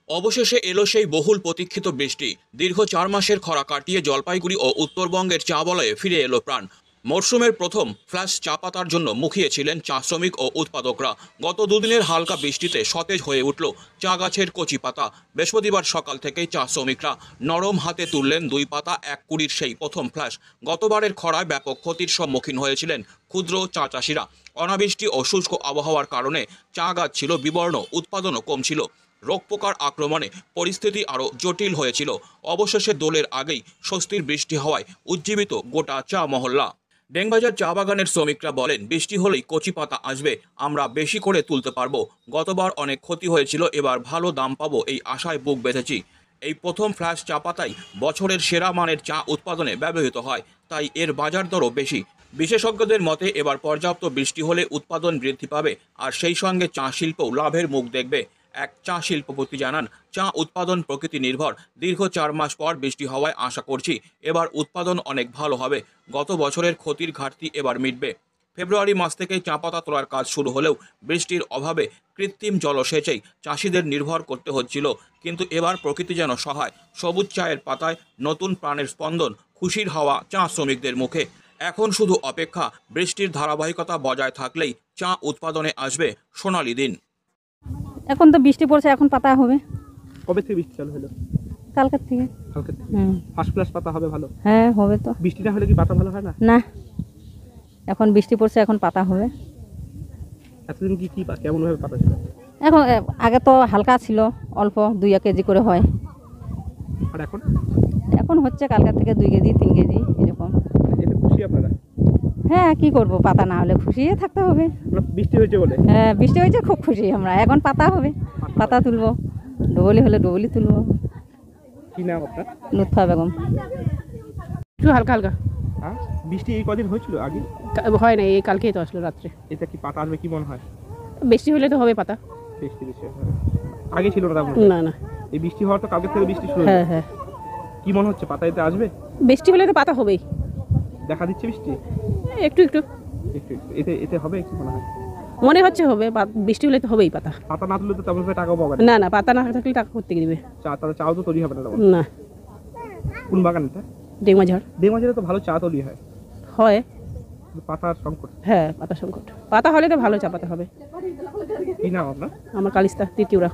অবশেষে এলো সেই বহুল প্রতীক্ষিত বৃষ্টি। দীর্ঘ 4 মাসের খরা কাটিয়ে জলপাইগুড়ি ও উত্তরবঙ্গের চা বলয়ে ফিরে এলো প্রাণ। মরশুমের প্রথম ফ্ল্যাশ চা পাতার জন্য মুখিয়েছিলেন চা শ্রমিক ও উৎপাদকরা। গত দুদিনের হালকা বৃষ্টিতে সতেজ হয়ে উঠল চা গাছের কচি পাতা। বৃহস্পতিবার সকাল থেকেই চা শ্রমিকরা নরম হাতে তুললেন 2 পাতা 1 কুড়ির সেই প্রথম ফ্ল্যাশ। গতবারের খরায় ব্যাপক ক্ষতির সম্মুখীন হয়েছিলেন ক্ষুদ্র চা চাষিরা। অনাবৃষ্টি ও শুষ্ক আবহাওয়ার কারণে চা গাছ ছিল বিবর্ণ, উৎপাদনও কম ছিল। রোগ পোকার আক্রমণে পরিস্থিতি আরও জটিল হয়েছিল। অবশেষে দোলের আগেই স্বস্তির বৃষ্টি হওয়ায় উজ্জীবিত গোটা চা মহল্লা। ডেঙ্গাবাজার চা বাগানের শ্রমিকরা বলেন, বৃষ্টি হলেই কচি পাতা আসবে, আমরা বেশি করে তুলতে পারবো। গতবার অনেক ক্ষতি হয়েছিল, এবার ভালো দাম পাবো এই আশায় বুক বেঁধেছি। এই প্রথম ফ্ল্যাশ চা পাতাই বছরের সেরা মানের চা উৎপাদনে ব্যবহৃত হয়, তাই এর বাজার দরও বেশি। বিশেষজ্ঞদের মতে এবার পর্যাপ্ত বৃষ্টি হলে উৎপাদন বৃদ্ধি পাবে, আর সেই সঙ্গে চা শিল্পও লাভের মুখ দেখবে। এক চা শিল্পপতি জানান, চা উৎপাদন প্রকৃতি নির্ভর। দীর্ঘ 4 মাস পর বৃষ্টি হওয়ায় আশা করছি এবার উৎপাদন অনেক ভালো হবে। গত বছরের ক্ষতির ঘাটতি এবার মিটবে। ফেব্রুয়ারি মাস থেকেই চা পাতা তোলার কাজ শুরু হলেও বৃষ্টির অভাবে কৃত্রিম জলসেচেই চাষিদের নির্ভর করতে হচ্ছিল। কিন্তু এবার প্রকৃতি যেন সহায়। সবুজ চায়ের পাতায় নতুন প্রাণের স্পন্দন, খুশির হাওয়া চা শ্রমিকদের মুখে। এখন শুধু অপেক্ষা, বৃষ্টির ধারাবাহিকতা বজায় থাকলেই চা উৎপাদনে আসবে সোনালি দিন। এখন তো বৃষ্টি পড়ছে, এখন পাতা হবে। কবে থেকে বৃষ্টি চালু হলো? কালকের থেকে। কালকে থেকে হুম। ফার্স্ট ক্লাস পাতা হবে ভালো? হ্যাঁ, হবে তো। বৃষ্টি না হলে কি পাতা ভালো হয় না? না, এখন বৃষ্টি পড়ছে, এখন পাতা হবে। এতদিন কি কেমন ভাবে পাতা ছিল? এখন আগে তো হালকা ছিল, অল্প 2-1 কেজি করে হয়। আর এখন এখন হচ্ছে কালকের থেকে 2 কেজি 3 কেজি এরকম। এতে খুশি আপনারা? হ্যাঁ, কি করব, পাতা না হলে খুশি থাকতে হবে। বৃষ্টি হয়েছে বলে? হ্যাঁ, বৃষ্টি হয়েছে, খুব খুশি আমরা। এখন পাতা হবে, পাতা তুলবো। ডবলি হলে ডবলি তুলবো। কি নাম আপনার? লুৎফা বেগম। একটু হালকা হালকা। হ্যাঁ, বৃষ্টি এই কদিন হয়েছিল আগে? হয় না, এই কালকেই তো আসলো রাত্রে। এটা কি পাতা আসবে কি মনে হয়? বৃষ্টি হলে তো হবে পাতা। বৃষ্টি বেশি হয়। আগে ছিল না তেমন? না না। এই বৃষ্টি হওয়ার তো কালকে থেকে বৃষ্টি শুরু হয়েছে। হ্যাঁ হ্যাঁ, কি মনে হচ্ছে পাতা এতে আসবে? বৃষ্টি হলে তো পাতা হবেই। দেখা দিচ্ছে বৃষ্টি? একটু একটু একটু একটু। এতে হবে কি মনে হয়? মনে হচ্ছে হবে, বৃষ্টি হলে তো হবেই পাতা। পাতা না তুললে তো তেমন ভাবে টাকাও পাবে না। না না, পাতা না থাকলে টাকা করতে দিবে চাও তো তৈরি হবে না তেমন। না। কোন বাগান এটা? ডেঙ্গাঝড়। ডেঙ্গাবাজারে তো ভালো চা তৈরি হয়। হয়। পাতার সংকট। হ্যাঁ, পাতা সংকট। পাতা হলে তো ভালো চা পাতা হবে। কি নাম আপনার? আমার কালিস্তা, তৃতীয়রা।